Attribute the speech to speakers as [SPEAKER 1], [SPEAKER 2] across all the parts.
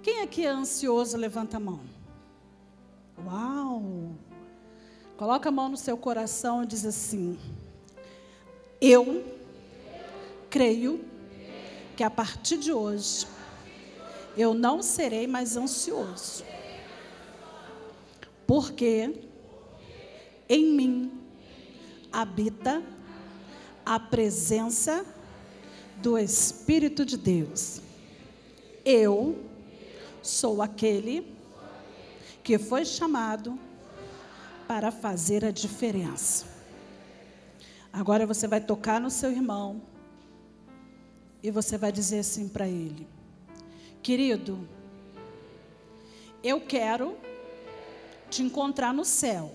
[SPEAKER 1] Quem aqui é ansioso, levanta a mão. Uau! Coloca a mão no seu coração e diz assim: eu creio que a partir de hoje eu não serei mais ansioso, porque em mim habita a presença do Espírito de Deus. Eu sou aquele que foi chamado para fazer a diferença. Agora você vai tocar no seu irmão e você vai dizer assim para ele: querido, eu quero te encontrar no céu.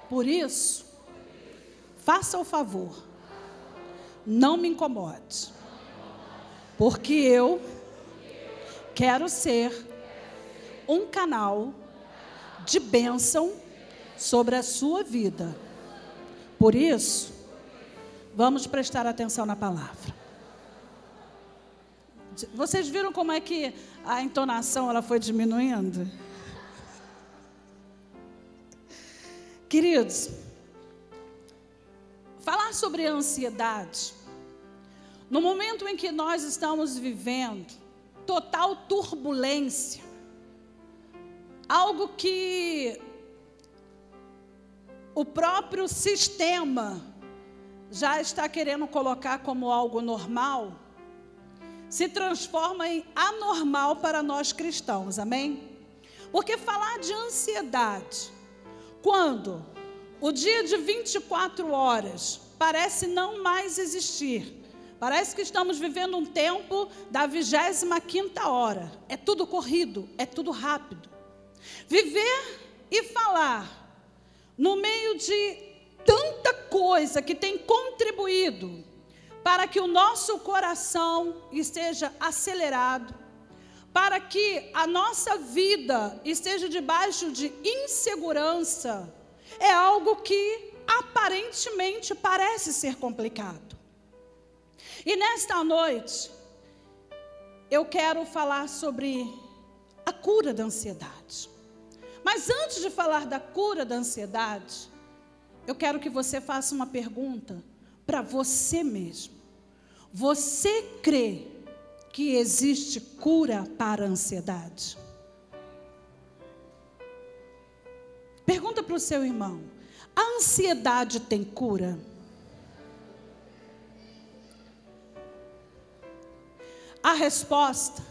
[SPEAKER 1] Por isso, faça o favor, não me incomode, porque eu quero ser um canal de bênção sobre a sua vida. Por isso, vamos prestar atenção na palavra. Vocês viram como é que a entonação ela foi diminuindo? Queridos, falar sobre a ansiedade, no momento em que nós estamos vivendo total turbulência, algo que o próprio sistema já está querendo colocar como algo normal, se transforma em anormal para nós cristãos, amém? Porque falar de ansiedade, quando o dia de 24 horas parece não mais existir, parece que estamos vivendo um tempo da 25ª hora, é tudo corrido, é tudo rápido. Viver e falar no meio de tanta coisa que tem contribuído para que o nosso coração esteja acelerado, para que a nossa vida esteja debaixo de insegurança, é algo que aparentemente parece ser complicado. E nesta noite, eu quero falar sobre a cura da ansiedade. Mas antes de falar da cura da ansiedade, eu quero que você faça uma pergunta para você mesmo. Você crê que existe cura para a ansiedade? Pergunta para o seu irmão: a ansiedade tem cura? A resposta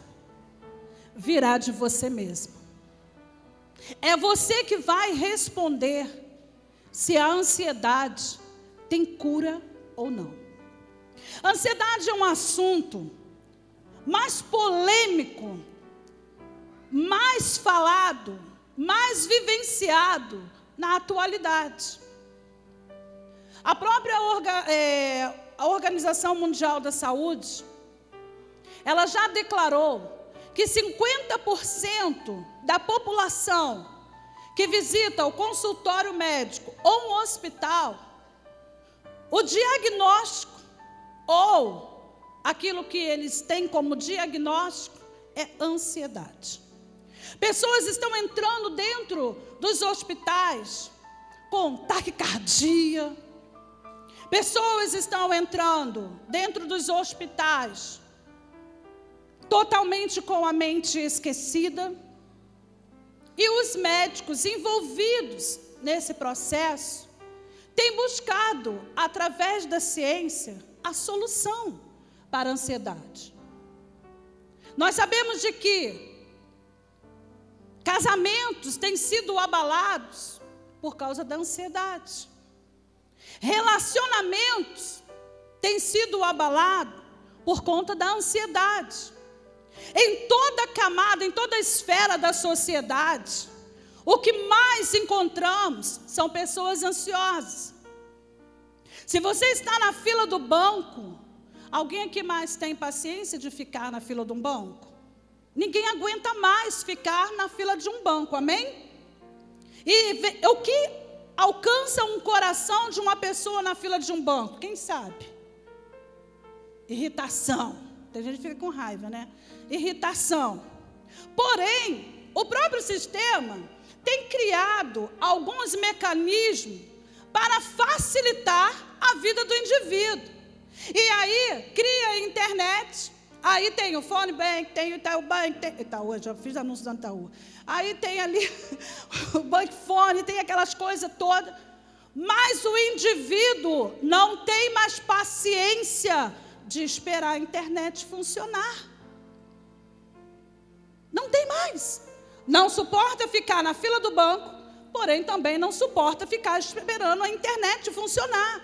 [SPEAKER 1] virá de você mesmo. É você que vai responder se a ansiedade tem cura ou não. A ansiedade é um assunto mais polêmico, mais falado, mais vivenciado na atualidade. A própria a Organização Mundial da Saúde, ela já declarou que 50% da população que visita o consultório médico ou um hospital, o diagnóstico ou aquilo que eles têm como diagnóstico é ansiedade. Pessoas estão entrando dentro dos hospitais com taquicardia. Pessoas estão entrando dentro dos hospitais totalmente com a mente esquecida. E os médicos envolvidos nesse processo têm buscado, através da ciência, a solução para a ansiedade. Nós sabemos de que casamentos têm sido abalados por causa da ansiedade. Relacionamentos têm sido abalados por conta da ansiedade. Em toda camada, em toda esfera da sociedade, o que mais encontramos são pessoas ansiosas. Se você está na fila do banco, alguém aqui mais tem paciência de ficar na fila de um banco? Ninguém aguenta mais ficar na fila de um banco, amém? E o que alcança um coração de uma pessoa na fila de um banco? Quem sabe? Irritação. Tem gente que fica com raiva, né? Irritação. Porém, o próprio sistema tem criado alguns mecanismos para facilitar a vida do indivíduo. E aí, cria a internet, aí tem o Phone Bank, tem o Itaú Bank, Itaú, já fiz anúncio da Itaú. Aí tem ali o Bank Phone, tem aquelas coisas todas. Mas o indivíduo não tem mais paciência de esperar a internet funcionar. Não tem mais. Não suporta ficar na fila do banco, porém também não suporta ficar esperando a internet funcionar.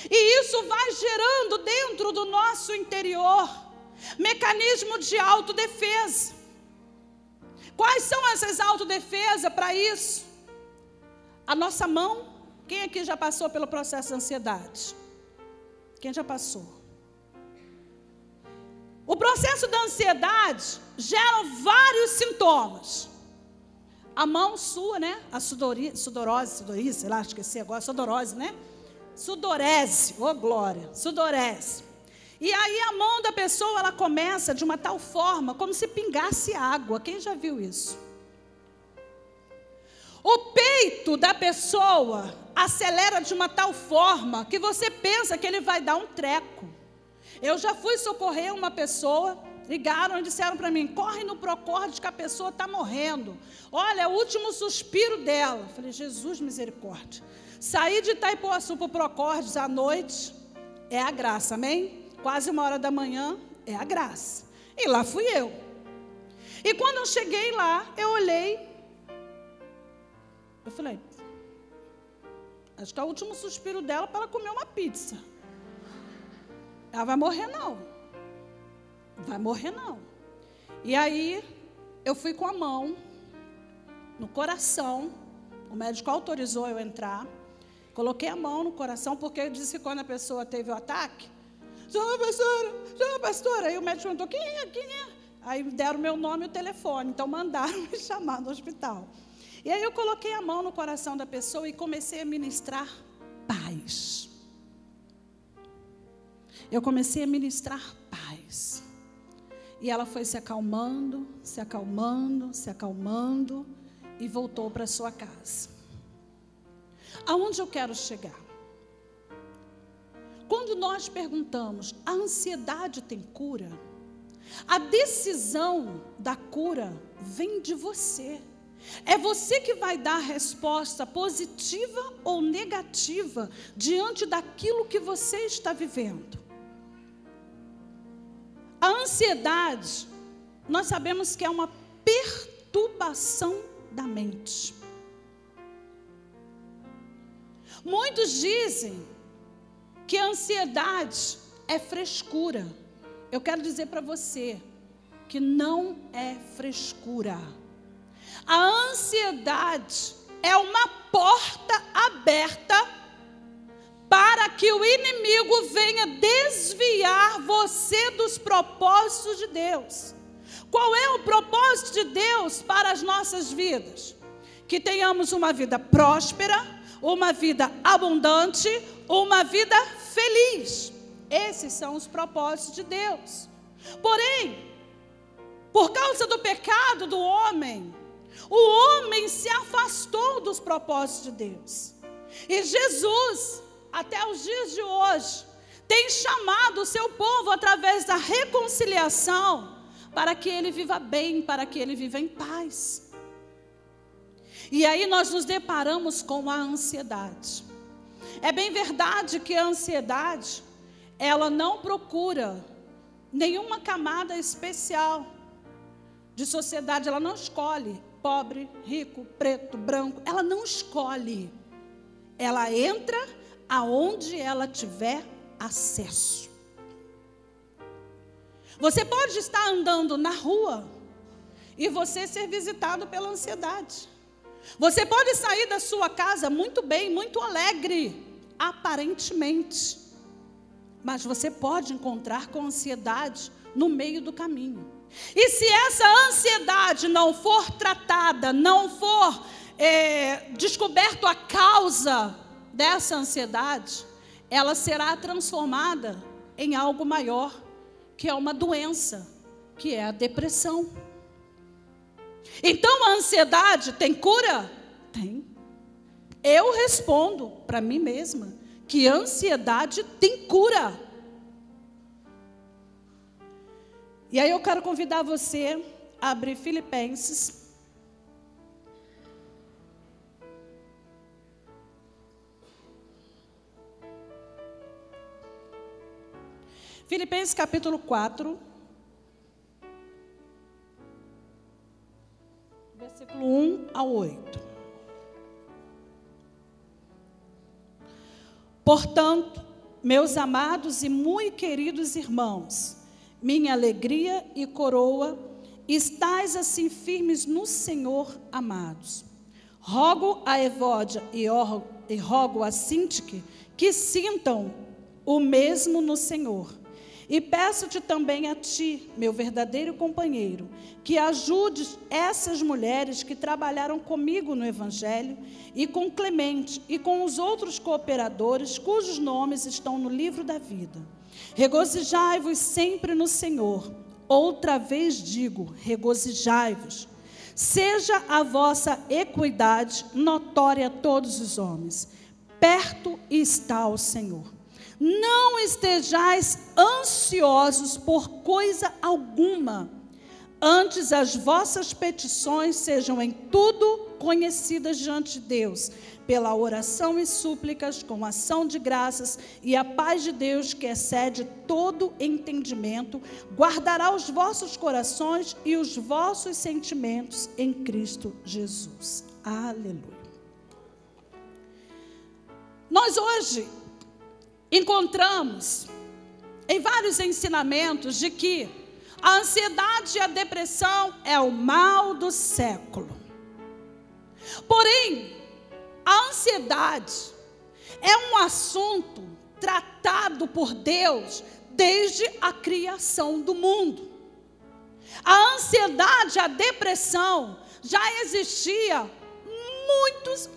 [SPEAKER 1] E isso vai gerando dentro do nosso interior mecanismo de autodefesa. Quais são essas autodefesas para isso? A nossa mão. Quem aqui já passou pelo processo de ansiedade? Quem já passou? O processo da ansiedade gera vários sintomas. A mão sua, né? A sudorose, sei lá, esqueci agora, sudorose, né? Sudorese, ô glória, sudorese. E aí a mão da pessoa, ela começa de uma tal forma, como se pingasse água. Quem já viu isso? O peito da pessoa acelera de uma tal forma que você pensa que ele vai dar um treco. Eu já fui socorrer uma pessoa, ligaram e disseram para mim, corre no Procórdia que a pessoa está morrendo. Olha, é o último suspiro dela. Eu falei, Jesus misericórdia. Sair de Itaipuaçu para o Procórdia à noite é a graça, amém? Quase 1h é a graça. E lá fui eu. E quando eu cheguei lá, eu olhei, eu falei, acho que é o último suspiro dela para ela comer uma pizza. Ela vai morrer não. Vai morrer não. E aí, eu fui com a mão no coração. O médico autorizou eu entrar. Coloquei a mão no coração, porque eu disse que quando a pessoa teve o ataque, senhora pastora. Aí o médico perguntou, quem é? Aí deram meu nome e o telefone. Então mandaram me chamar no hospital. E aí eu coloquei a mão no coração da pessoa e comecei a ministrar paz. Eu comecei a ministrar paz. E ela foi se acalmando, se acalmando, se acalmando e voltou para sua casa. Aonde eu quero chegar? Quando nós perguntamos, a ansiedade tem cura? A decisão da cura vem de você. É você que vai dar a resposta positiva ou negativa diante daquilo que você está vivendo. A ansiedade, nós sabemos que é uma perturbação da mente. Muitos dizem que a ansiedade é frescura. Eu quero dizer para você que não é frescura. A ansiedade é uma porta aberta para que o inimigo venha desviar você dos propósitos de Deus. Qual é o propósito de Deus para as nossas vidas? Que tenhamos uma vida próspera, uma vida abundante, uma vida feliz. Esses são os propósitos de Deus. Porém, por causa do pecado do homem, o homem se afastou dos propósitos de Deus. E Jesus, até os dias de hoje, tem chamado o seu povo através da reconciliação para que ele viva bem, para que ele viva em paz. E aí nós nos deparamos com a ansiedade. É bem verdade que a ansiedade, ela não procura nenhuma camada especial de sociedade, ela não escolhe pobre, rico, preto, branco, ela não escolhe. Ela entra aonde ela tiver acesso. Você pode estar andando na rua e você ser visitado pela ansiedade. Você pode sair da sua casa muito bem, muito alegre, aparentemente. Mas você pode encontrar com ansiedade no meio do caminho. E se essa ansiedade não for tratada, não for descoberto a causa dessa ansiedade, ela será transformada em algo maior, que é uma doença, que é a depressão. Então a ansiedade tem cura? Tem. Eu respondo para mim mesma que a ansiedade tem cura. E aí eu quero convidar você a abrir Filipenses. Filipenses capítulo 4, versículo 1 ao 8. Portanto, meus amados e muito queridos irmãos, minha alegria e coroa, estais assim firmes no Senhor, amados. Rogo a Evódia e rogo a Sintique que sintam o mesmo no Senhor. E peço-te também a ti, meu verdadeiro companheiro, que ajudes essas mulheres que trabalharam comigo no Evangelho, e com Clemente e com os outros cooperadores, cujos nomes estão no livro da vida. Regozijai-vos sempre no Senhor. Outra vez digo, regozijai-vos. Seja a vossa equidade notória a todos os homens. Perto está o Senhor. Não estejais ansiosos por coisa alguma. Antes as vossas petições sejam em tudo conhecidas diante de Deus, pela oração e súplicas, com ação de graças, e a paz de Deus, que excede todo entendimento, guardará os vossos corações e os vossos sentimentos em Cristo Jesus. Aleluia. Nós hoje encontramos em vários ensinamentos de que a ansiedade e a depressão é o mal do século. Porém, a ansiedade é um assunto tratado por Deus desde a criação do mundo. A ansiedade, a depressão já existia muitos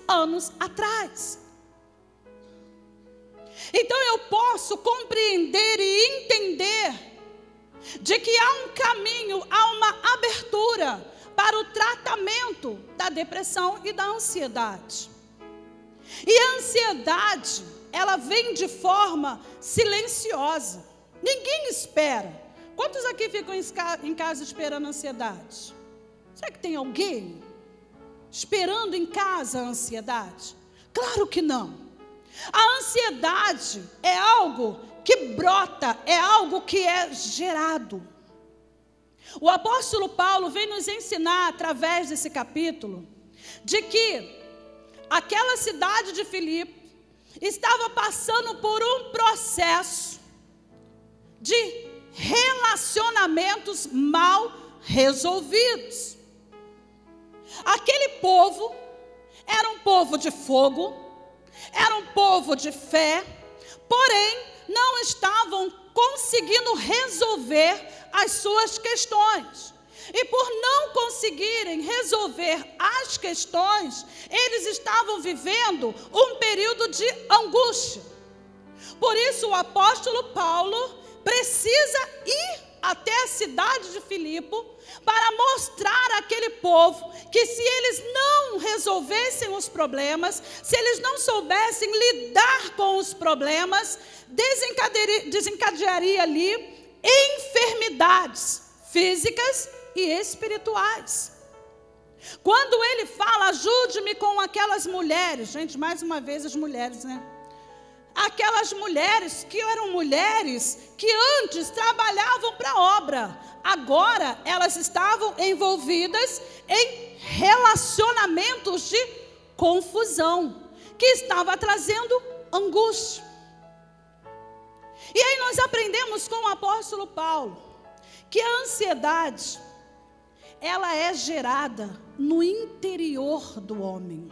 [SPEAKER 1] anos atrás. Então eu posso compreender e entender de que há um caminho, há uma abertura para o tratamento da depressão e da ansiedade. E a ansiedade, ela vem de forma silenciosa. Ninguém espera. Quantos aqui ficam em casa esperando a ansiedade? Será que tem alguém esperando em casa a ansiedade? Claro que não. A ansiedade é algo que brota, é algo que é gerado. O apóstolo Paulo vem nos ensinar, através desse capítulo, de que aquela cidade de Filipe estava passando por um processo de relacionamentos mal resolvidos. Aquele povo era um povo de fogo, era um povo de fé, porém não estavam conseguindo resolver as suas questões. E por não conseguirem resolver as questões, eles estavam vivendo um período de angústia. Por isso o apóstolo Paulo precisa ir até a cidade de Filipe para mostrar àquele povo que se eles não resolvessem os problemas, se eles não soubessem lidar com os problemas, desencadearia ali enfermidades físicas e espirituais. Quando ele fala, ajude-me com aquelas mulheres, gente, mais uma vez as mulheres, né? Aquelas mulheres que eram mulheres que antes trabalhavam para a obra, agora elas estavam envolvidas em relacionamentos de confusão, que estava trazendo angústia. E aí nós aprendemos com o apóstolo Paulo que a ansiedade, ela é gerada no interior do homem.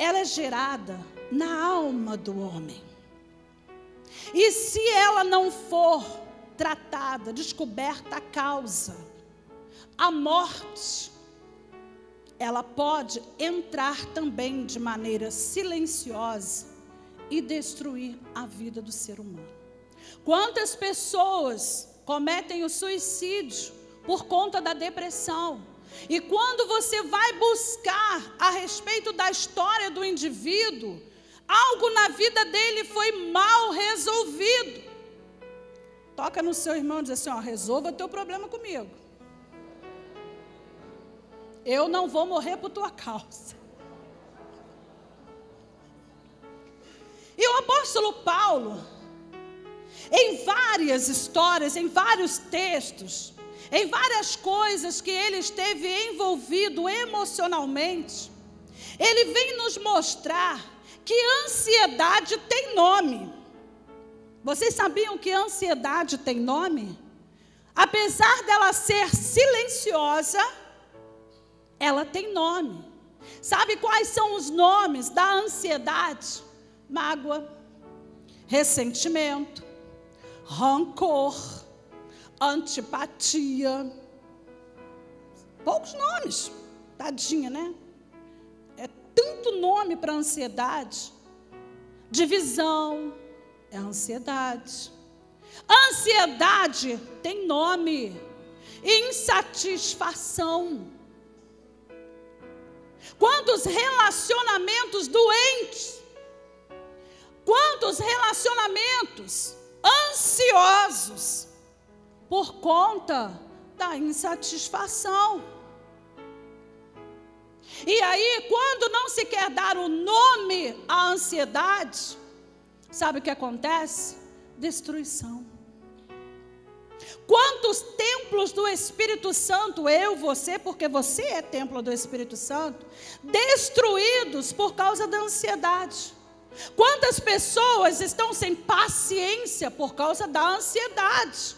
[SPEAKER 1] Ela é gerada na alma do homem. E se ela não for tratada, descoberta a causa, a morte, ela pode entrar também de maneira silenciosa e destruir a vida do ser humano. Quantas pessoas cometem o suicídio por conta da depressão. E quando você vai buscar a respeito da história do indivíduo, algo na vida dele foi mal resolvido. Toca no seu irmão e diz assim, ó, resolva teu problema comigo. Eu não vou morrer por tua causa. E o apóstolo Paulo, em várias histórias, em vários textos, em várias coisas que ele esteve envolvido emocionalmente, ele vem nos mostrar que ansiedade tem nome. Vocês sabiam que ansiedade tem nome? Apesar dela ser silenciosa, ela tem nome. Sabe quais são os nomes da ansiedade? Mágoa, ressentimento, rancor, antipatia. Poucos nomes, tadinha, né? É tanto nome para ansiedade. Divisão é ansiedade. Ansiedade tem nome. Insatisfação. Quantos relacionamentos doentes, quantos relacionamentos ansiosos por conta da insatisfação. E aí, quando não se quer dar o nome à ansiedade, sabe o que acontece? Destruição. Quantos templos do Espírito Santo, eu, você, porque você é templo do Espírito Santo, destruídos por causa da ansiedade. Quantas pessoas estão sem paciência por causa da ansiedade?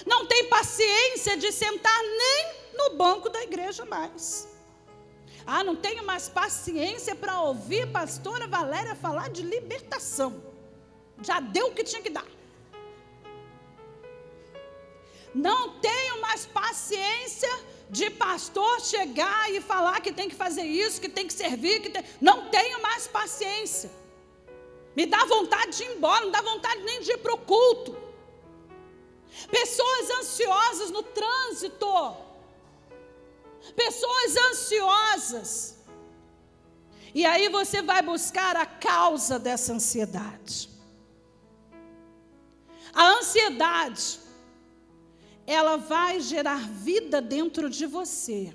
[SPEAKER 1] Não tem paciência de sentar nem no banco da igreja mais. Ah, não tenho mais paciência para ouvir a pastora Valéria falar de libertação. Já deu o que tinha que dar. Não tenho mais paciência de pastor chegar e falar que tem que fazer isso, que tem que servir, não tenho mais paciência. Me dá vontade de ir embora, não dá vontade nem de ir para o culto. Pessoas ansiosas no trânsito. Pessoas ansiosas. E aí você vai buscar a causa dessa ansiedade. A ansiedade, ela vai gerar vida dentro de você,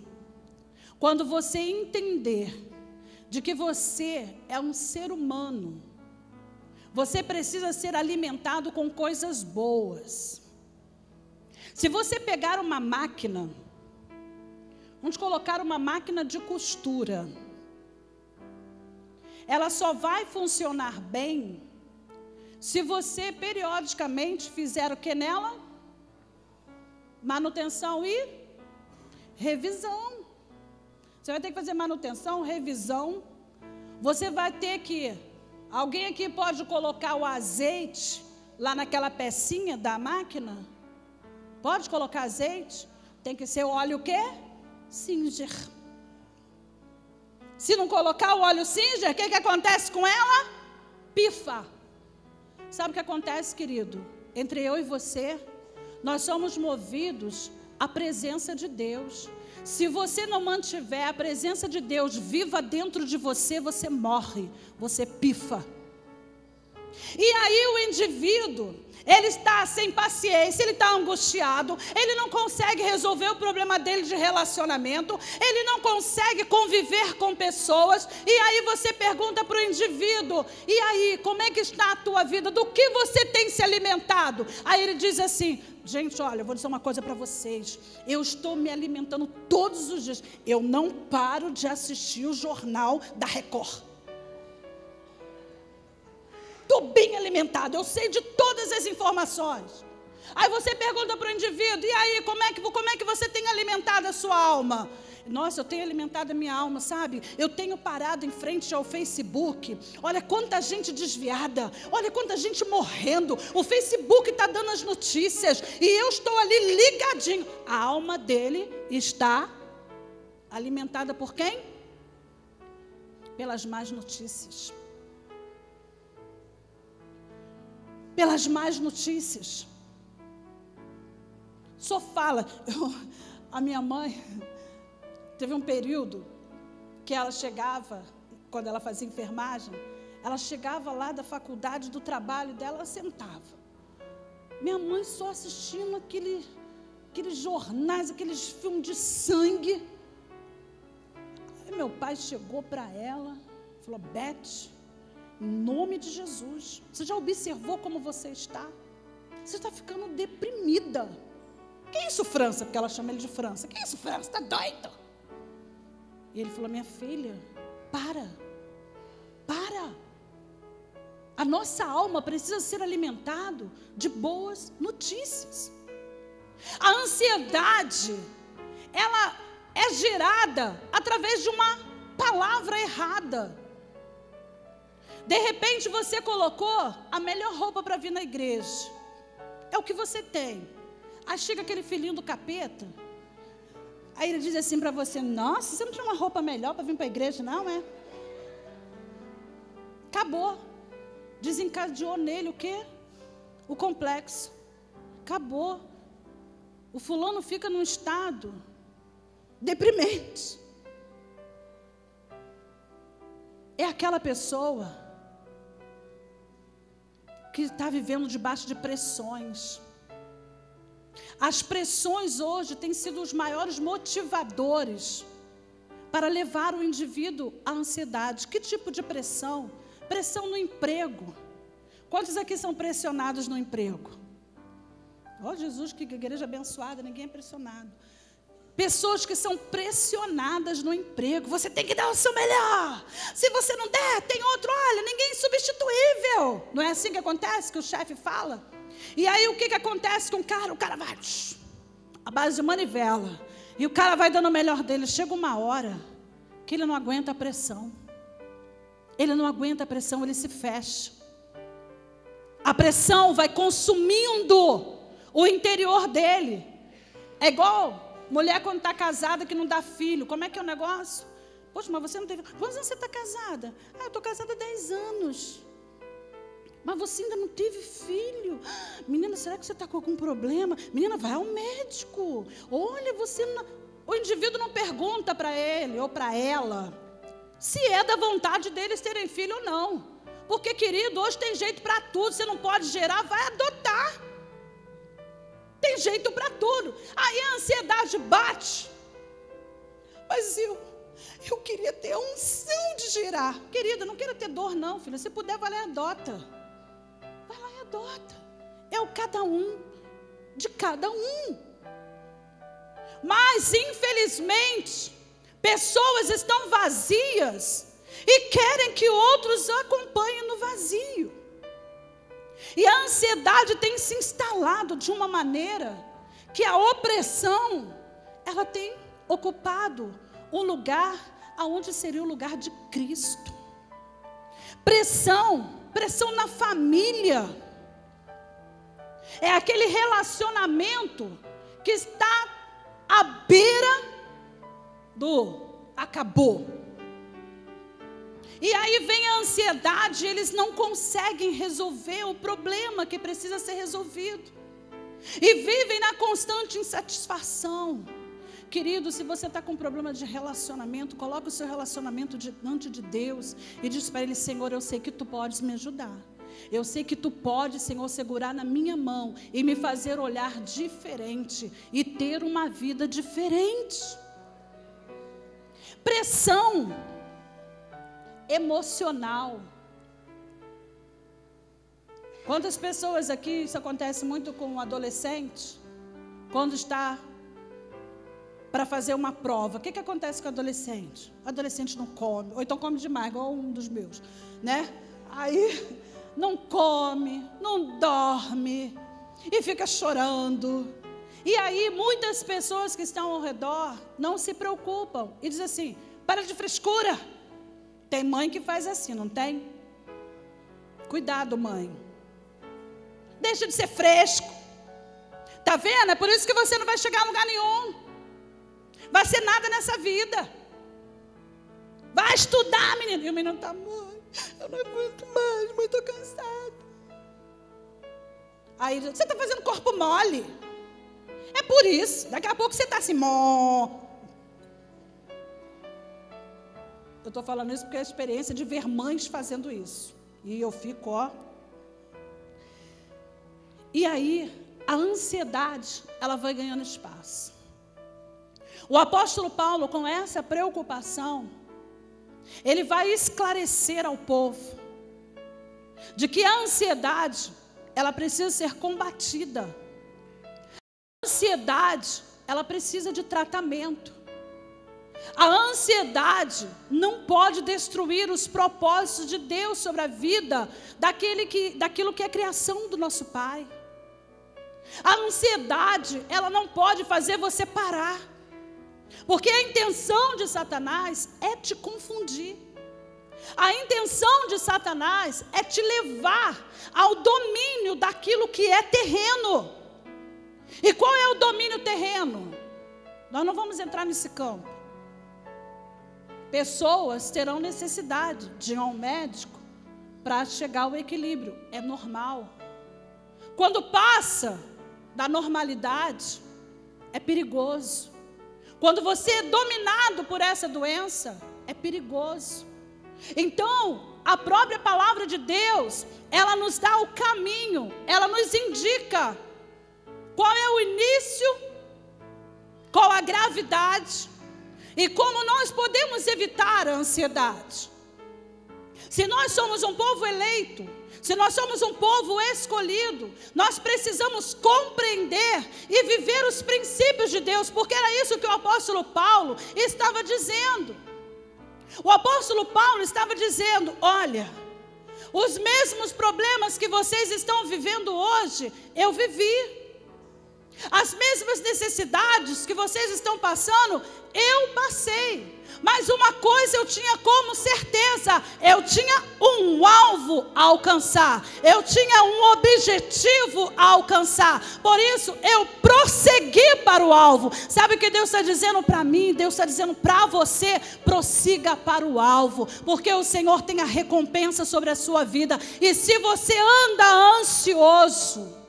[SPEAKER 1] quando você entender de que você é um ser humano. Você precisa ser alimentado com coisas boas. Se você pegar uma máquina, vamos colocar uma máquina de costura, ela só vai funcionar bem se você periodicamente fizer o que nela? Manutenção e revisão. Você vai ter que fazer manutenção, revisão. Você vai ter que... Alguém aqui pode colocar o azeite lá naquela pecinha da máquina? Pode colocar azeite? Tem que ser o óleo o quê? Singer. Se não colocar o óleo Singer, o que acontece com ela? Pifa. Sabe o que acontece, querido? Entre eu e você, nós somos movidos à presença de Deus. Se você não mantiver a presença de Deus viva dentro de você, você morre, você pifa. E aí o indivíduo, ele está sem paciência, ele está angustiado, ele não consegue resolver o problema dele de relacionamento, ele não consegue conviver com pessoas, e aí você pergunta para o indivíduo, e aí, como é que está a tua vida? Do que você tem se alimentado? Aí ele diz assim, gente, olha, eu vou dizer uma coisa para vocês, eu estou me alimentando todos os dias, eu não paro de assistir o jornal da Record. Estou bem alimentado, eu sei de todas as informações. Aí você pergunta para o indivíduo, e aí, como é que você tem alimentado a sua alma? Nossa, eu tenho alimentado a minha alma, sabe? Eu tenho parado em frente ao Facebook, olha quanta gente desviada, olha quanta gente morrendo, o Facebook está dando as notícias, e eu estou ali ligadinho. A alma dele está alimentada por quem? Pelas más notícias. Pelas más notícias. Só fala. A minha mãe, teve um período que ela chegava, quando ela fazia enfermagem, ela chegava lá da faculdade, do trabalho dela, ela sentava. Minha mãe só assistindo aqueles jornais, aqueles filmes de sangue. Aí meu pai chegou para ela, falou: Beth, em nome de Jesus, você já observou como você está? Você está ficando deprimida. Que é isso, França? Porque ela chama ele de França. Que é isso, França? Está doido? E ele falou: minha filha, para. A nossa alma precisa ser alimentado de boas notícias. A ansiedade, ela é gerada através de uma palavra errada. De repente você colocou a melhor roupa para vir na igreja. É o que você tem. Aí chega aquele filhinho do capeta. Aí ele diz assim para você: nossa, você não tinha uma roupa melhor para vir para a igreja, não, é? Acabou. Desencadeou nele o quê? O complexo. Acabou. O fulano fica num estado deprimente. É aquela pessoa que está vivendo debaixo de pressões. As pressões hoje têm sido os maiores motivadores para levar o indivíduo à ansiedade. Que tipo de pressão? Pressão no emprego. Quantos aqui são pressionados no emprego? Oh, Jesus, que igreja abençoada, ninguém é pressionado. Pessoas que são pressionadas no emprego. Você tem que dar o seu melhor. Se você não der, tem outro. Olha, ninguém é insubstituível. Não é assim que acontece, que o chefe fala? E aí o que acontece com o cara? O cara vai à base de manivela. E o cara vai dando o melhor dele. Chega uma hora que ele não aguenta a pressão. Ele não aguenta a pressão, ele se fecha. A pressão vai consumindo o interior dele. É igual mulher quando está casada que não dá filho. Como é que é o negócio? Poxa, mas você não teve... Quantos anos você está casada? Ah, eu estou casada há 10 anos. Mas você ainda não teve filho. Menina, será que você está com algum problema? Menina, vai ao médico. Olha, você não... O indivíduo não pergunta para ele ou para ela se é da vontade deles terem filho ou não. Porque, querido, hoje tem jeito para tudo. Você não pode gerar, vai adotar. Tem jeito para tudo. Aí a ansiedade bate. Mas eu queria ter a unção de gerar. Querida, não quero ter dor não, filha. Se puder, vai lá e adota. Vai lá e adota. É o cada um, de cada um. Mas, infelizmente, pessoas estão vazias e querem que outros acompanhem no vazio. E a ansiedade tem se instalado de uma maneira que a opressão, ela tem ocupado um lugar aonde seria o lugar de Cristo. Pressão na família. É aquele relacionamento que está à beira do acabou. E aí vem a ansiedade, eles não conseguem resolver o problema que precisa ser resolvido. E vivem na constante insatisfação. Querido, se você está com problema de relacionamento, coloca o seu relacionamento diante de Deus e diz para Ele: Senhor, eu sei que Tu podes me ajudar. Eu sei que Tu podes, Senhor, segurar na minha mão e me fazer olhar diferente e ter uma vida diferente. Pressão emocional. Quantas pessoas aqui, isso acontece muito com o adolescente, quando está para fazer uma prova, o que acontece com o adolescente? O adolescente não come, ou então come demais, igual um dos meus, né? Aí não come, não dorme, e fica chorando. E aí muitas pessoas que estão ao redor não se preocupam, e dizem assim: para de frescura. Tem mãe que faz assim, não tem? Cuidado, mãe. Deixa de ser fresco. Tá vendo? É por isso que você não vai chegar a lugar nenhum. Vai ser nada nessa vida. Vai estudar, menino. E o menino está: mãe, eu não aguento mais, mãe, estou cansado. Aí você está fazendo corpo mole. É por isso. Daqui a pouco você está assim, Eu estou falando isso porque é a experiência de ver mães fazendo isso. E eu fico, E aí, a ansiedade, ela vai ganhando espaço. O apóstolo Paulo, com essa preocupação, ele vai esclarecer ao povo de que a ansiedade, ela precisa ser combatida. A ansiedade, ela precisa de tratamento. A ansiedade não pode destruir os propósitos de Deus sobre a vida daquilo que é criação do nosso Pai. A ansiedade, ela não pode fazer você parar. Porque a intenção de Satanás é te confundir. A intenção de Satanás é te levar ao domínio daquilo que é terreno. E qual é o domínio terreno? Nós não vamos entrar nesse campo. Pessoas terão necessidade de ir ao médico para chegar ao equilíbrio. É normal. Quando passa da normalidade, é perigoso. Quando você é dominado por essa doença, é perigoso. Então, a própria palavra de Deus, ela nos dá o caminho, ela nos indica qual é o início, qual a gravidade e como nós podemos evitar a ansiedade. Se nós somos um povo eleito, se nós somos um povo escolhido, nós precisamos compreender e viver os princípios de Deus, porque era isso que o apóstolo Paulo estava dizendo. O apóstolo Paulo estava dizendo: olha, os mesmos problemas que vocês estão vivendo hoje, eu vivi. As mesmas necessidades que vocês estão passando, eu passei. Mas uma coisa eu tinha como certeza: eu tinha um alvo a alcançar, eu tinha um objetivo a alcançar. Por isso eu prossegui para o alvo. Sabe o que Deus está dizendo para mim? Deus está dizendo para você: prossiga para o alvo, porque o Senhor tem a recompensa sobre a sua vida. E se você anda ansioso,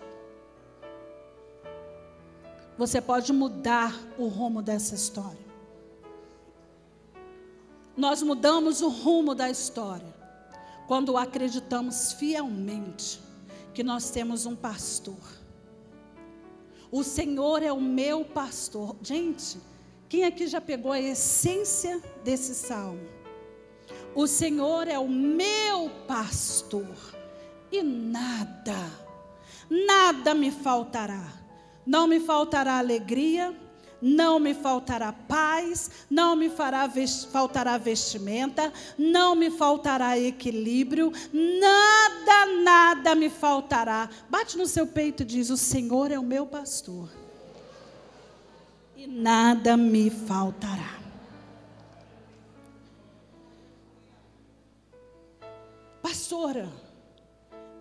[SPEAKER 1] você pode mudar o rumo dessa história. Nós mudamos o rumo da história quando acreditamos fielmente que nós temos um pastor. O Senhor é o meu pastor. Gente, quem aqui já pegou a essência desse salmo? O Senhor é o meu pastor e nada me faltará. Não me faltará alegria, não me faltará paz, não me faltará vestimenta, não me faltará equilíbrio, nada me faltará. Bate no seu peito e diz: o Senhor é o meu pastor e nada me faltará. Pastora,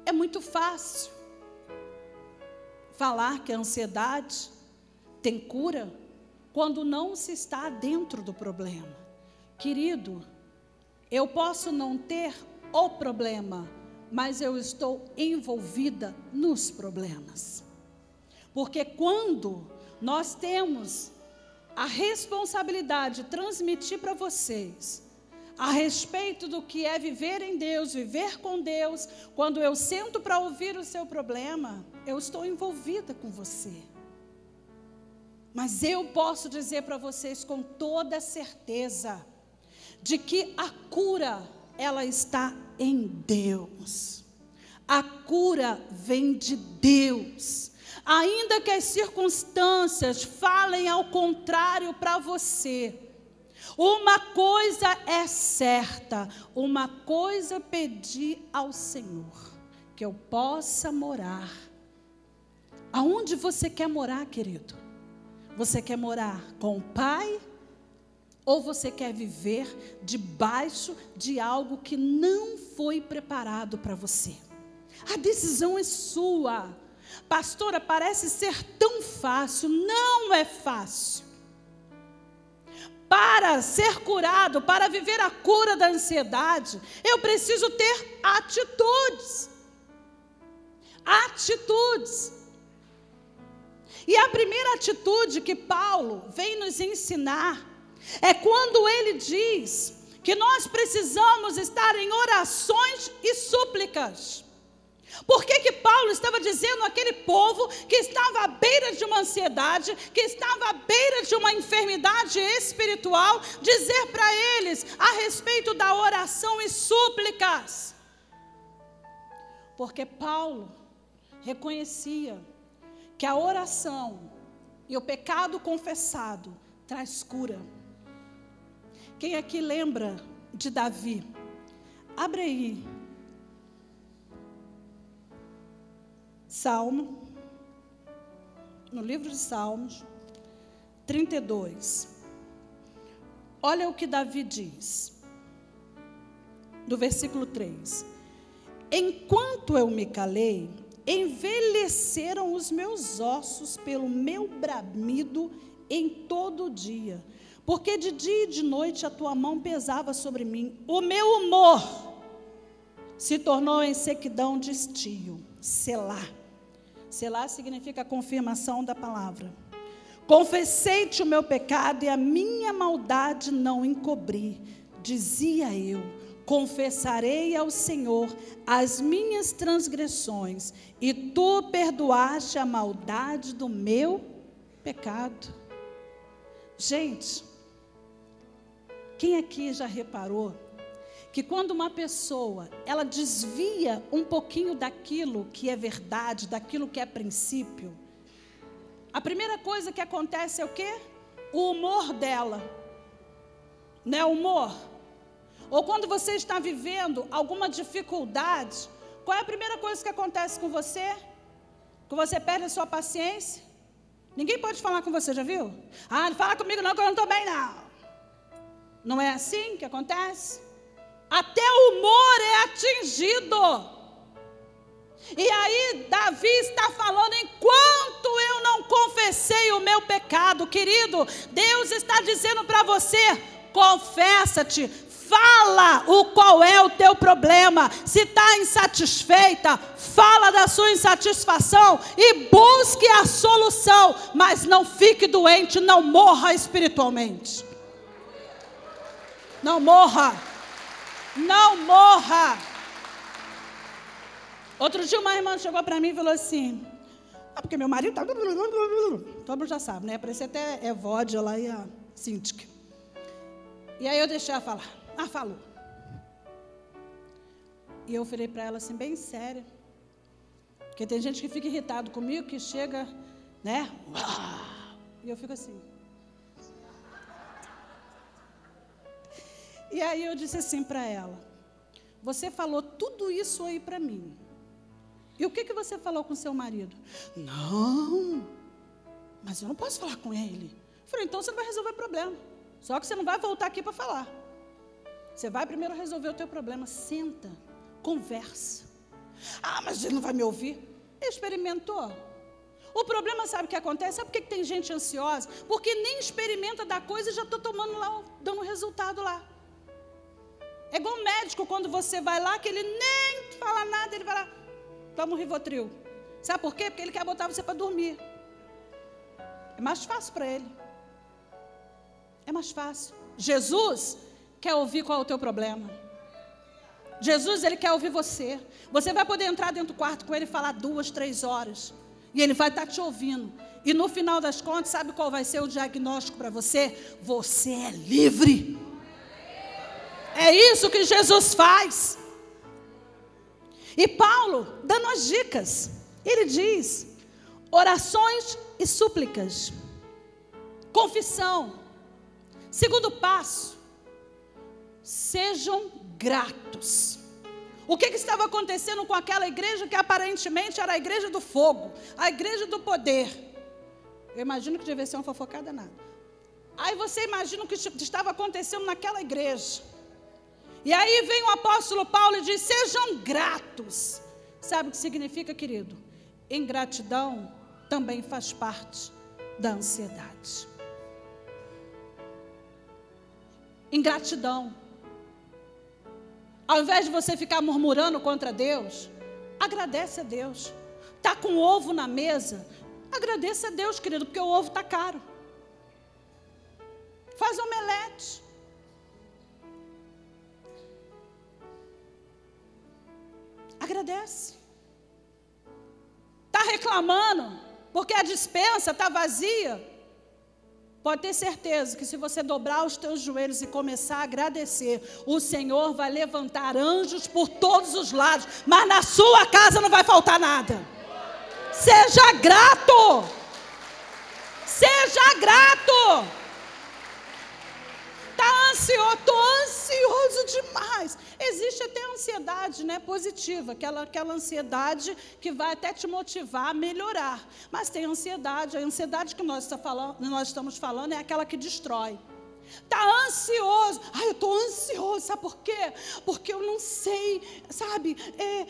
[SPEAKER 1] é muito fácil falar que a ansiedade tem cura quando não se está dentro do problema. Querido, eu posso não ter o problema, mas eu estou envolvida nos problemas. Porque quando nós temos a responsabilidade de transmitir para vocês a respeito do que é viver em Deus, viver com Deus, quando eu sento para ouvir o seu problema, eu estou envolvida com você. Mas eu posso dizer para vocês com toda certeza de que a cura, ela está em Deus. A cura vem de Deus. Ainda que as circunstâncias falem ao contrário para você, uma coisa é certa, uma coisa pedi ao Senhor, que eu possa morar. Aonde você quer morar, querido? Você quer morar com o Pai? Ou você quer viver debaixo de algo que não foi preparado para você? A decisão é sua. Pastora, parece ser tão fácil. Não é fácil. Para ser curado, para viver a cura da ansiedade, eu preciso ter atitudes. Atitudes. E a primeira atitude que Paulo vem nos ensinar é quando ele diz que nós precisamos estar em orações e súplicas. Por que Paulo estava dizendo àquele povo que estava à beira de uma ansiedade, que estava à beira de uma enfermidade espiritual, dizer para eles a respeito da oração e súplicas? Porque Paulo reconhecia que a oração e o pecado confessado traz cura. Quem aqui lembra de Davi? Abre aí. Salmo, no livro de Salmos, 32. Olha o que Davi diz, do versículo 3. Enquanto eu me calei, envelheceram os meus ossos pelo meu bramido em todo o dia, porque de dia e de noite a tua mão pesava sobre mim. O meu humor se tornou em sequidão de estio. Selá. Selá significa a confirmação da palavra. Confessei-te o meu pecado e a minha maldade não encobri. Dizia eu, confessarei ao Senhor as minhas transgressões, e tu perdoaste a maldade do meu pecado. Gente, quem aqui já reparou que quando uma pessoa, ela desvia um pouquinho daquilo que é verdade, daquilo que é princípio, a primeira coisa que acontece é o quê? O humor dela. Não é o humor? Ou quando você está vivendo alguma dificuldade, qual é a primeira coisa que acontece com você? Que você perde a sua paciência? Ninguém pode falar com você, já viu? Ah, não fala comigo não, que eu não estou bem não. Não é assim que acontece? Até o humor é atingido. E aí Davi está falando, enquanto eu não confessei o meu pecado, querido, Deus está dizendo para você, confessa-te, fala qual é o teu problema. Se está insatisfeita, fala da sua insatisfação e busque a solução, mas não fique doente, não morra espiritualmente. Não morra. Não morra. Outro dia uma irmã chegou para mim e falou assim, porque meu marido está... Todo mundo já sabe, né? Parece até Evódia lá e a Cíntica. E aí eu deixei ela falar. Ah, falou. E eu falei para ela assim, bem séria. Porque tem gente que fica irritado comigo, que chega, né? E eu fico assim. E aí eu disse assim para ela, você falou tudo isso aí para mim. E o que você falou com seu marido? Não, mas eu não posso falar com ele. Eu falei, então você não vai resolver o problema. Só que você não vai voltar aqui para falar. Você vai primeiro resolver o teu problema. Senta, conversa. Ah, mas ele não vai me ouvir. Experimentou. O problema, sabe o que acontece? Sabe por que tem gente ansiosa? Porque nem experimenta da coisa e já estou tomando lá, dando resultado lá. É igual um médico, quando você vai lá, que ele nem fala nada, ele vai lá, toma um Rivotril. Sabe por quê? Porque ele quer botar você para dormir. É mais fácil para ele. É mais fácil. Jesus quer ouvir qual é o teu problema. Jesus, ele quer ouvir você. Você vai poder entrar dentro do quarto com ele e falar 2, 3 horas. E ele vai estar te ouvindo. E no final das contas, sabe qual vai ser o diagnóstico para você? Você é livre. É isso que Jesus faz. E Paulo, dando as dicas, ele diz, orações e súplicas, confissão. Segundo passo, sejam gratos. O que estava acontecendo com aquela igreja que aparentemente era a igreja do fogo, a igreja do poder? Eu imagino que devia ser uma fofocada nada. Aí você imagina o que estava acontecendo naquela igreja. E aí vem o apóstolo Paulo e diz, sejam gratos. Sabe o que significa, querido? Ingratidão também faz parte da ansiedade. Ingratidão. Ao invés de você ficar murmurando contra Deus, agradece a Deus. Está com ovo na mesa, Agradeça a Deus, querido, porque o ovo está caro. Faz omelete. Agradece. Está reclamando porque a despensa está vazia? Pode ter certeza que se você dobrar os teus joelhos e começar a agradecer, o Senhor vai levantar anjos por todos os lados, mas na sua casa não vai faltar nada. Seja grato. Seja grato. Está ansioso? Estou ansioso demais. Existe até ansiedade, né, positiva, aquela ansiedade que vai até te motivar a melhorar. Mas tem ansiedade, a ansiedade que nós estamos falando é aquela que destrói. Está ansioso? Eu estou ansioso, sabe por quê? Porque eu não sei, sabe,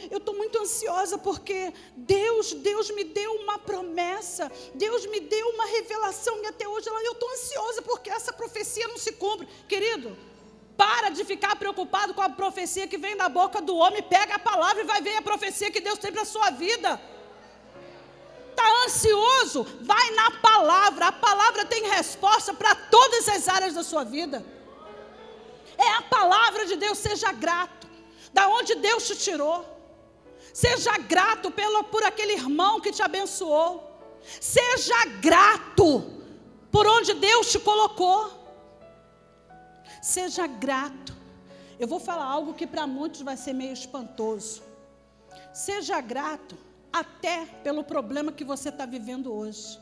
[SPEAKER 1] eu estou muito ansiosa porque Deus me deu uma promessa, Deus me deu uma revelação e até hoje eu estou ansiosa porque essa profecia não se cumpre. Querido, para de ficar preocupado com a profecia que vem da boca do homem, pega a palavra e vai ver a profecia que Deus tem para a sua vida. Está ansioso? Vai na palavra. A palavra tem resposta para todas as áreas da sua vida. É a palavra de Deus. Seja grato. Da onde Deus te tirou. Seja grato por aquele irmão que te abençoou. Seja grato por onde Deus te colocou. Seja grato. Eu vou falar algo que para muitos vai ser meio espantoso. Seja grato até pelo problema que você está vivendo hoje.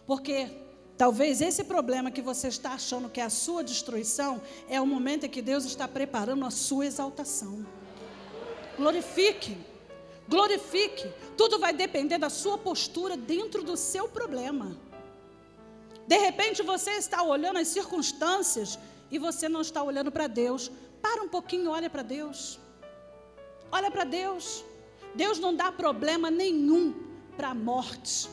[SPEAKER 1] Porque talvez esse problema que você está achando que é a sua destruição, é o momento em que Deus está preparando a sua exaltação. Glorifique, glorifique. Tudo vai depender da sua postura dentro do seu problema. De repente você está olhando as circunstâncias e você não está olhando para Deus. Para um pouquinho, olha para Deus. Olha para Deus. Deus não dá problema nenhum para a morte.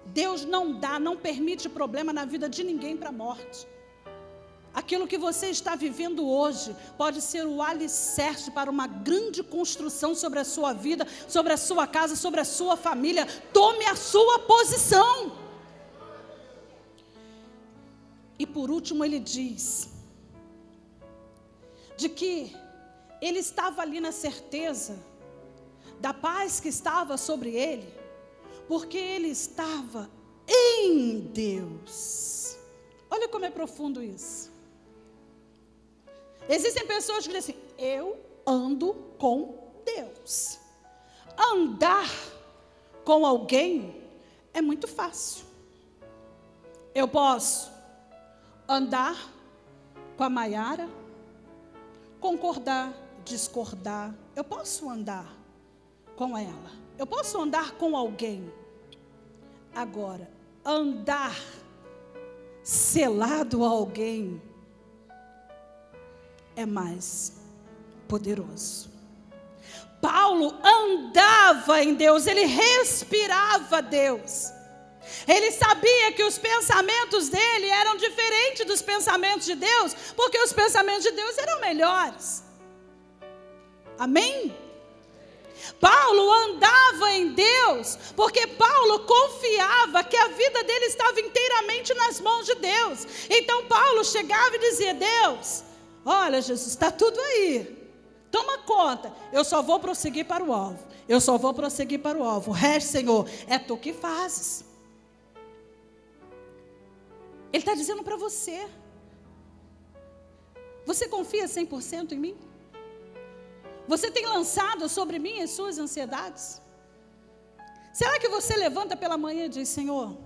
[SPEAKER 1] Deus não permite problema na vida de ninguém para a morte. Aquilo que você está vivendo hoje pode ser o alicerce para uma grande construção sobre a sua vida, sobre a sua casa, sobre a sua família. Tome a sua posição. E por último ele diz de que ele estava ali na certeza da paz que estava sobre ele, porque ele estava em Deus. Olha como é profundo isso. Existem pessoas que dizem assim: eu ando com Deus. Andar com alguém é muito fácil. Eu posso andar com a Maiara, concordar, discordar. Eu posso andar com ela. Eu posso andar com alguém. Agora, andar selado a alguém é mais poderoso. Paulo andava em Deus, ele respirava Deus. Ele sabia que os pensamentos dele eram diferentes dos pensamentos de Deus, porque os pensamentos de Deus eram melhores. Amém? Paulo andava em Deus, porque Paulo confiava que a vida dele estava inteiramente nas mãos de Deus. Então Paulo chegava e dizia: Deus, olha, Jesus, está tudo aí, toma conta, eu só vou prosseguir para o alvo, eu só vou prosseguir para o alvo, o resto, Senhor, é tu que fazes. Ele está dizendo para você: você confia 100% em mim? Você tem lançado sobre mim as suas ansiedades? Será que você levanta pela manhã e diz: Senhor,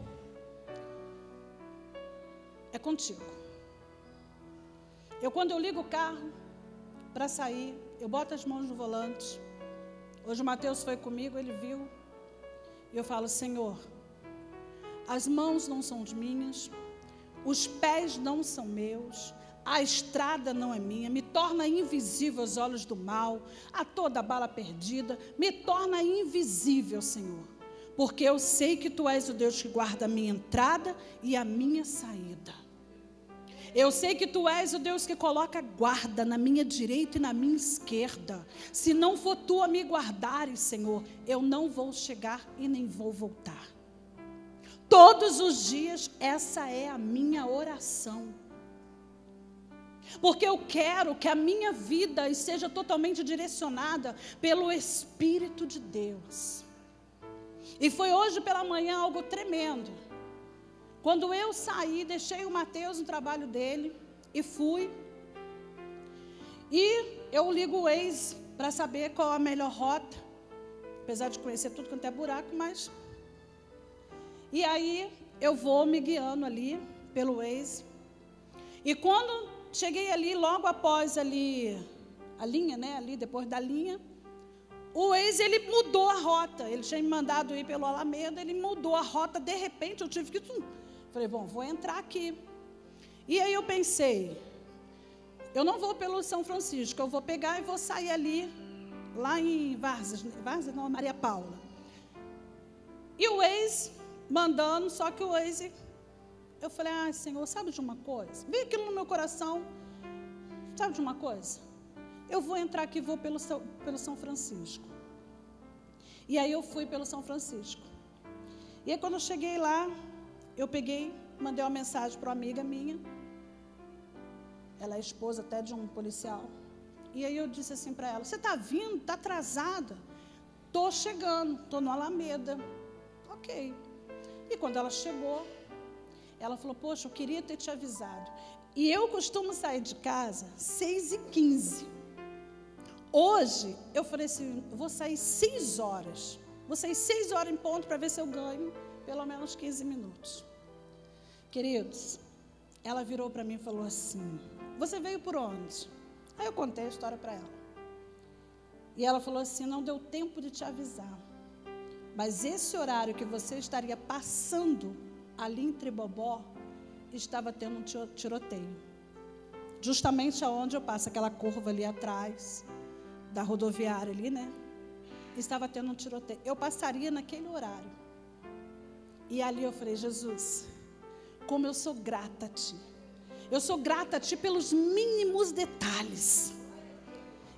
[SPEAKER 1] é contigo. Quando eu ligo o carro para sair, eu boto as mãos no volante. Hoje o Mateus foi comigo, ele viu. E eu falo: Senhor, as mãos não são minhas, os pés não são meus, a estrada não é minha, me torna invisível aos olhos do mal, a toda bala perdida, me torna invisível, Senhor, porque eu sei que Tu és o Deus que guarda a minha entrada e a minha saída. Eu sei que Tu és o Deus que coloca guarda na minha direita e na minha esquerda. Se não for Tu a me guardares, Senhor, eu não vou chegar e nem vou voltar. Todos os dias, essa é a minha oração. Porque eu quero que a minha vida seja totalmente direcionada pelo Espírito de Deus. E foi hoje pela manhã algo tremendo. Quando eu saí, deixei o Mateus no trabalho dele e fui. E eu ligo o Waze para saber qual a melhor rota. Apesar de conhecer tudo quanto é buraco, mas... E aí eu vou me guiando ali pelo Waze. E quando cheguei ali, logo após ali, a linha, né? Ali depois da linha, o Waze, ele mudou a rota. Ele tinha me mandado ir pelo Alameda, ele mudou a rota. De repente eu tive que... Falei, bom, vou entrar aqui. E aí eu pensei, eu não vou pelo São Francisco, eu vou pegar e vou sair ali, lá em Várzea não, Maria Paula. E o Waze mandando, só que o Waze, eu falei, Senhor, sabe de uma coisa? Veio aquilo no meu coração, sabe de uma coisa? Eu vou entrar aqui e vou pelo São Francisco. E aí eu fui pelo São Francisco. E aí quando eu cheguei lá, eu peguei, mandei uma mensagem para uma amiga minha, ela é esposa até de um policial. E aí eu disse assim para ela, você está vindo? Está atrasada? Estou chegando, estou no Alameda. Ok. E quando ela chegou, ela falou, poxa, eu queria ter te avisado. E eu costumo sair de casa 6h15. Hoje, eu falei assim, vou sair 6 horas. Vou sair 6 horas em ponto para ver se eu ganho pelo menos 15 minutos. Queridos, ela virou para mim e falou assim, você veio por onde? Aí eu contei a história para ela. E ela falou assim, não deu tempo de te avisar. Mas esse horário que você estaria passando ali em Tribobó, estava tendo um tiroteio. Justamente aonde eu passo, aquela curva ali atrás, da rodoviária ali, né? Estava tendo um tiroteio. Eu passaria naquele horário. E ali eu falei, Jesus, como eu sou grata a Ti. Eu sou grata a Ti pelos mínimos detalhes.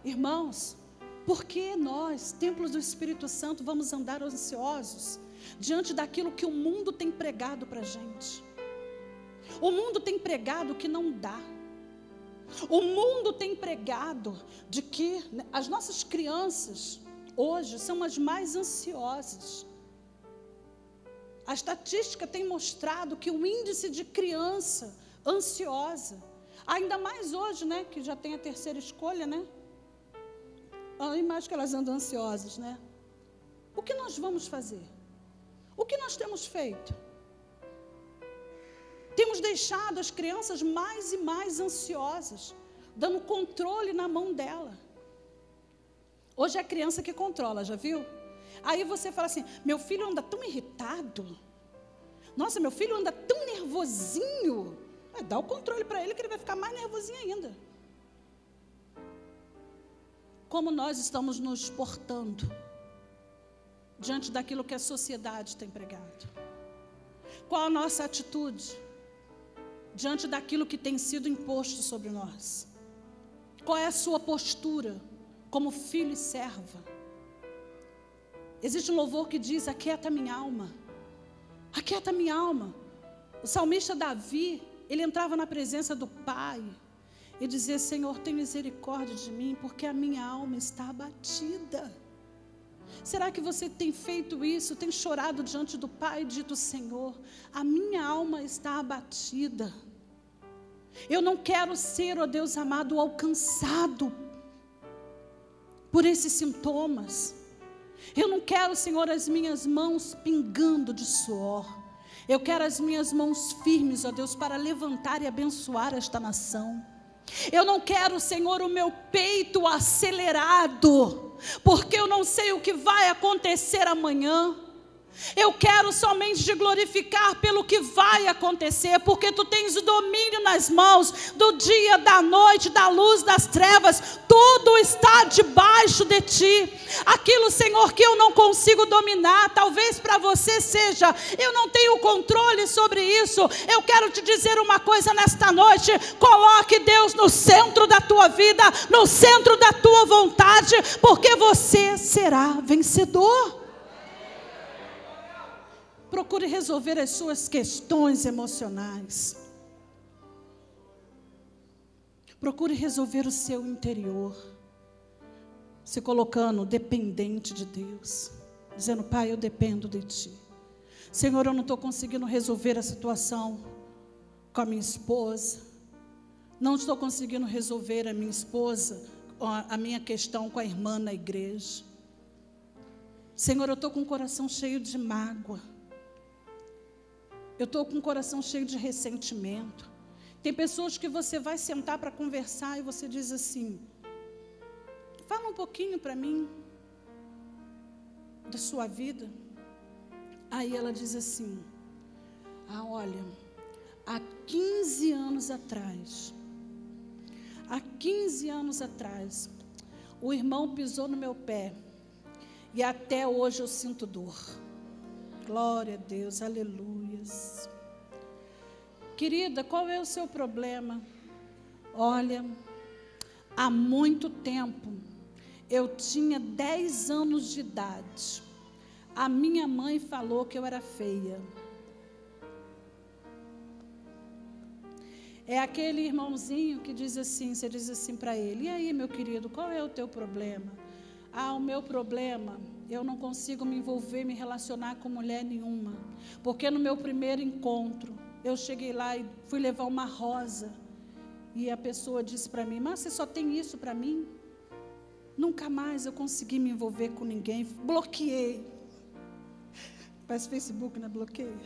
[SPEAKER 1] Irmãos, por que nós, templos do Espírito Santo, vamos andar ansiosos diante daquilo que o mundo tem pregado para a gente? O mundo tem pregado que não dá. O mundo tem pregado de que as nossas crianças hoje são as mais ansiosas. A estatística tem mostrado que o índice de criança ansiosa, ainda mais hoje, né, que já tem a terceira escolha, né? E mais que elas andam ansiosas, né? O que nós vamos fazer? O que nós temos feito? Temos deixado as crianças mais e mais ansiosas, dando controle na mão dela. Hoje é a criança que controla, já viu? Aí você fala assim, meu filho anda tão irritado. Nossa, meu filho anda tão nervosinho. Dá o controle para ele que ele vai ficar mais nervosinho ainda. Como nós estamos nos portando diante daquilo que a sociedade tem pregado? Qual a nossa atitude diante daquilo que tem sido imposto sobre nós? Qual é a sua postura como filho e serva? Existe um louvor que diz, aquieta minha alma. Aquieta minha alma. O salmista Davi, ele entrava na presença do Pai e dizia, Senhor, tem misericórdia de mim, porque a minha alma está abatida. Será que você tem feito isso, tem chorado diante do Pai e dito, Senhor, a minha alma está abatida. Eu não quero ser, ó Deus amado, alcançado por esses sintomas. Eu não quero, Senhor, as minhas mãos pingando de suor. Eu quero as minhas mãos firmes, ó Deus, para levantar e abençoar esta nação. Eu não quero, Senhor, o meu peito acelerado, porque eu não sei o que vai acontecer amanhã. Eu quero somente te glorificar pelo que vai acontecer, porque Tu tens o domínio nas mãos do dia, da noite, da luz, das trevas. Tudo está debaixo de Ti. Aquilo, Senhor, que eu não consigo dominar, talvez para você seja, eu não tenho controle sobre isso. Eu quero te dizer uma coisa nesta noite: coloque Deus no centro da tua vida, no centro da tua vontade, porque você será vencedor. Procure resolver as suas questões emocionais. Procure resolver o seu interior, se colocando dependente de Deus, dizendo: Pai, eu dependo de Ti. Senhor, eu não estou conseguindo resolver a situação com a minha esposa, não estou conseguindo resolver a minha esposa, a minha questão com a irmã na igreja. Senhor, eu estou com o coração cheio de mágoa, eu estou com o coração cheio de ressentimento. Tem pessoas que você vai sentar para conversar e você diz assim: fala um pouquinho para mim da sua vida. Aí ela diz assim: olha, há 15 anos atrás, o irmão pisou no meu pé e até hoje eu sinto dor. Glória a Deus, aleluias. Querida, qual é o seu problema? Olha, há muito tempo, eu tinha 10 anos de idade. A minha mãe falou que eu era feia. É aquele irmãozinho que diz assim, você diz assim para ele: e aí, meu querido, qual é o teu problema? O meu problema, eu não consigo me envolver, me relacionar com mulher nenhuma. Porque no meu primeiro encontro, eu cheguei lá e fui levar uma rosa. E a pessoa disse para mim: mas você só tem isso para mim? Nunca mais eu consegui me envolver com ninguém. Bloqueei. Parece Facebook, né? Bloqueio.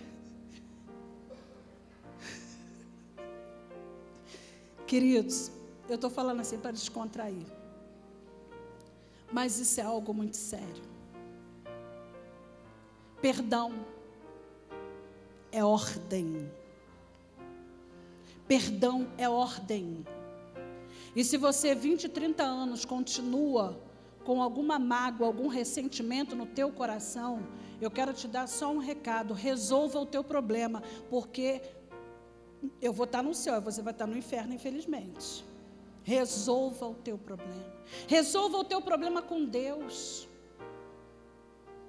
[SPEAKER 1] Queridos, eu estou falando assim para descontrair. Mas isso é algo muito sério. Perdão é ordem. Perdão é ordem. E se você 20, 30 anos continua com alguma mágoa, algum ressentimento no teu coração, eu quero te dar só um recado: resolva o teu problema, porque eu vou estar no céu e você vai estar no inferno, infelizmente. Resolva o teu problema. Resolva o teu problema com Deus.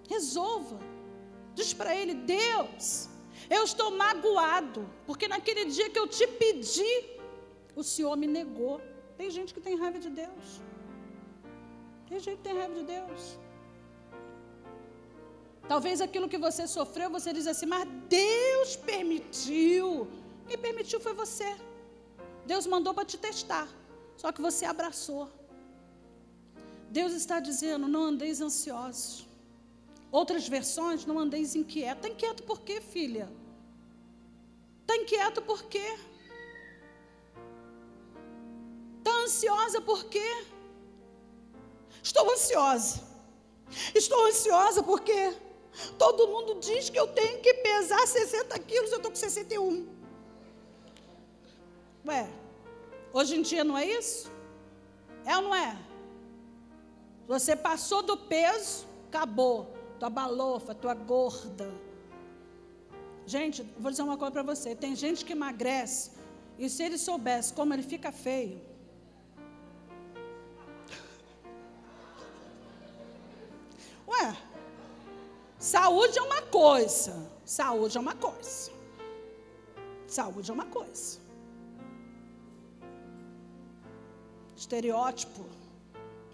[SPEAKER 1] Resolva. Diz para Ele: Deus, eu estou magoado, porque naquele dia que eu te pedi, o Senhor me negou. Tem gente que tem raiva de Deus. Tem gente que tem raiva de Deus. Talvez aquilo que você sofreu, você diz assim: mas Deus permitiu. Quem permitiu foi você. Deus mandou para te testar, só que você abraçou. Deus está dizendo: não andeis ansiosos. Outras versões: não andeis inquietos. Está inquieto por quê, filha? Está inquieto por quê? Está ansiosa por quê? Estou ansiosa. Estou ansiosa porque todo mundo diz que eu tenho que pesar 60 quilos, eu estou com 61. Ué, hoje em dia não é isso? É ou não é? Você passou do peso, acabou. Tua balofa, tua gorda. Gente, vou dizer uma coisa para você. Tem gente que emagrece e se ele soubesse como ele fica feio. Ué, saúde é uma coisa. Saúde é uma coisa. Saúde é uma coisa. Estereótipo,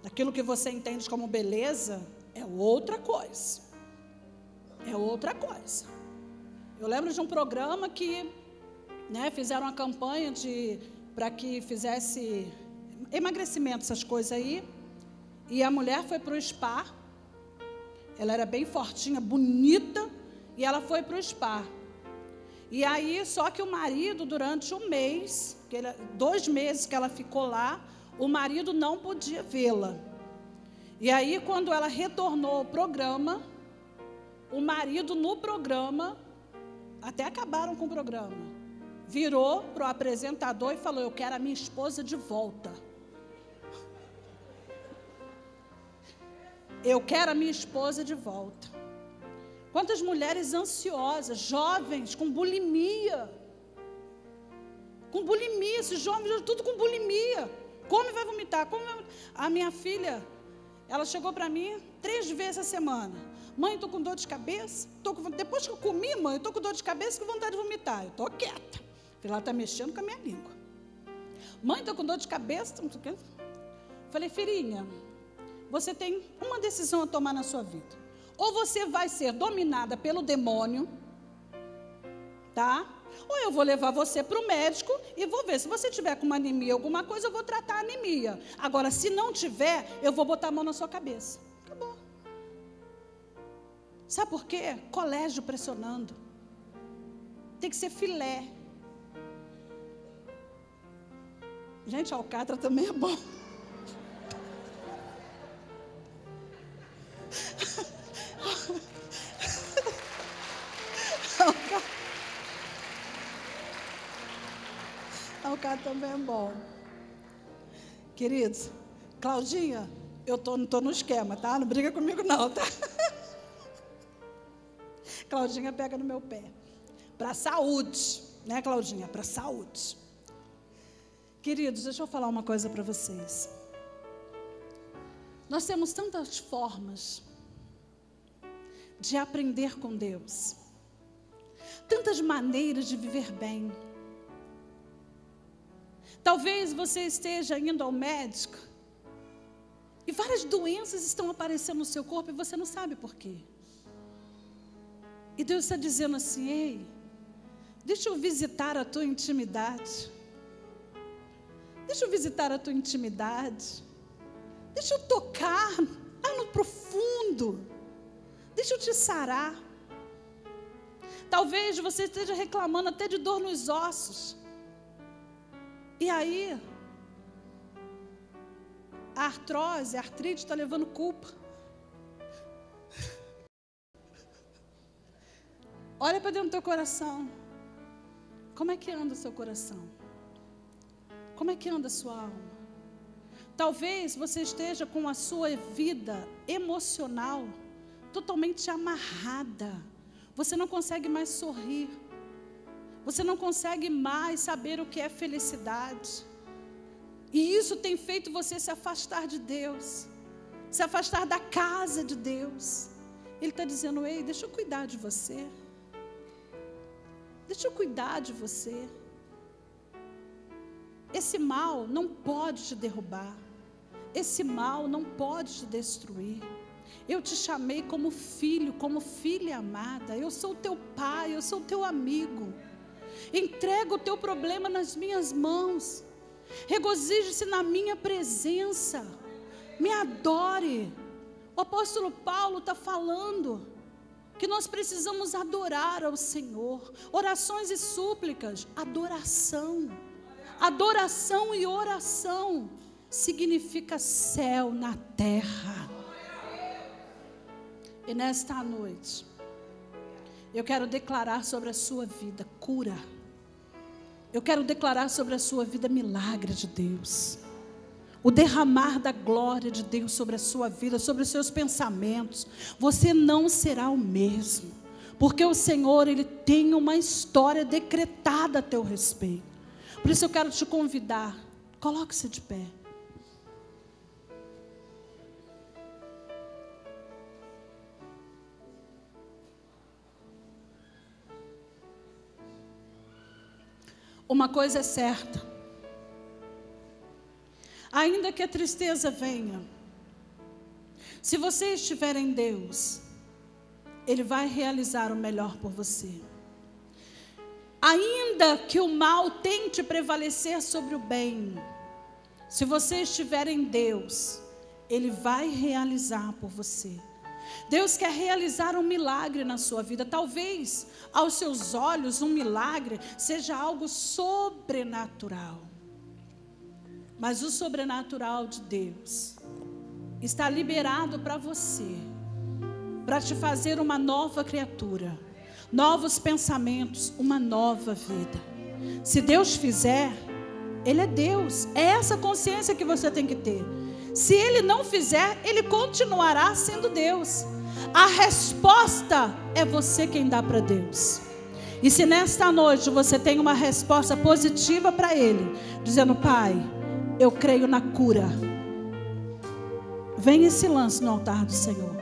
[SPEAKER 1] aquilo que você entende como beleza, é outra coisa. É outra coisa. Eu lembro de um programa que, fizeram uma campanha para que fizesse emagrecimento, essas coisas aí. E a mulher foi para o spa. Ela era bem fortinha, bonita, e ela foi para o spa. E aí, só que o marido, durante um mês, 2 meses que ela ficou lá, o marido não podia vê-la. E aí, quando ela retornou ao programa, o marido no programa, até acabaram com o programa, virou para o apresentador e falou: eu quero a minha esposa de volta. Eu quero a minha esposa de volta. Quantas mulheres ansiosas, jovens, com bulimia. Com bulimia, esses jovens, tudo com bulimia. Come e vai vomitar. A minha filha, ela chegou para mim 3 vezes a semana. Mãe, estou com dor de cabeça. Depois que eu comi, mãe, eu estou com dor de cabeça e com vontade de vomitar. Eu estou quieta. Porque ela está mexendo com a minha língua. Mãe, estou com dor de cabeça. Falei, filhinha, você tem uma decisão a tomar na sua vida. Ou você vai ser dominada pelo demônio, tá? Ou eu vou levar você para o médico e vou ver. Se você tiver com uma anemia, alguma coisa, eu vou tratar a anemia. Agora, se não tiver, eu vou botar a mão na sua cabeça. Acabou. Sabe por quê? Colégio pressionando. Tem que ser filé. Gente, alcatra também é bom. Alcatra também é bom. Queridos, Claudinha, eu não estou no esquema, tá? Não briga comigo não, tá? Claudinha pega no meu pé. Para saúde, né, Claudinha? Para saúde. Queridos, deixa eu falar uma coisa para vocês. Nós temos tantas formas de aprender com Deus, tantas maneiras de viver bem. Talvez você esteja indo ao médico e várias doenças estão aparecendo no seu corpo e você não sabe por quê. E Deus está dizendo assim, ei, deixa eu visitar a tua intimidade. Deixa eu visitar a tua intimidade. Deixa eu tocar lá no profundo. Deixa eu te sarar. Talvez você esteja reclamando até de dor nos ossos. E aí, a artrose, a artrite está levando culpa. Olha para dentro do teu coração. Como é que anda o seu coração? Como é que anda a sua alma? Talvez você esteja com a sua vida emocional totalmente amarrada. Você não consegue mais sorrir. Você não consegue mais saber o que é felicidade. E isso tem feito você se afastar de Deus. Se afastar da casa de Deus. Ele está dizendo, ei, deixa eu cuidar de você. Deixa eu cuidar de você. Esse mal não pode te derrubar. Esse mal não pode te destruir. Eu te chamei como filho, como filha amada. Eu sou o teu pai, eu sou o teu amigo. Entrega o teu problema nas minhas mãos. Regozije-se na minha presença. Me adore. O apóstolo Paulo está falando que nós precisamos adorar ao Senhor. Orações e súplicas, adoração. Adoração e oração significa céu na terra. E nesta noite, eu quero declarar sobre a sua vida cura. Eu quero declarar sobre a sua vida milagre de Deus. O derramar da glória de Deus sobre a sua vida, sobre os seus pensamentos. Você não será o mesmo. Porque o Senhor, Ele tem uma história decretada a teu respeito. Por isso eu quero te convidar. Coloque-se de pé. Uma coisa é certa. Ainda que a tristeza venha, se você estiver em Deus, Ele vai realizar o melhor por você. Ainda que o mal tente prevalecer sobre o bem, se você estiver em Deus, Ele vai realizar por você. Deus quer realizar um milagre na sua vida. Talvez aos seus olhos um milagre seja algo sobrenatural. Mas o sobrenatural de Deus está liberado para você, para te fazer uma nova criatura, novos pensamentos, uma nova vida. Se Deus fizer, Ele é Deus. É essa consciência que você tem que ter. Se Ele não fizer, Ele continuará sendo Deus. A resposta é você quem dá para Deus. E se nesta noite você tem uma resposta positiva para Ele, dizendo, Pai, eu creio na cura, vem e se lance no altar do Senhor.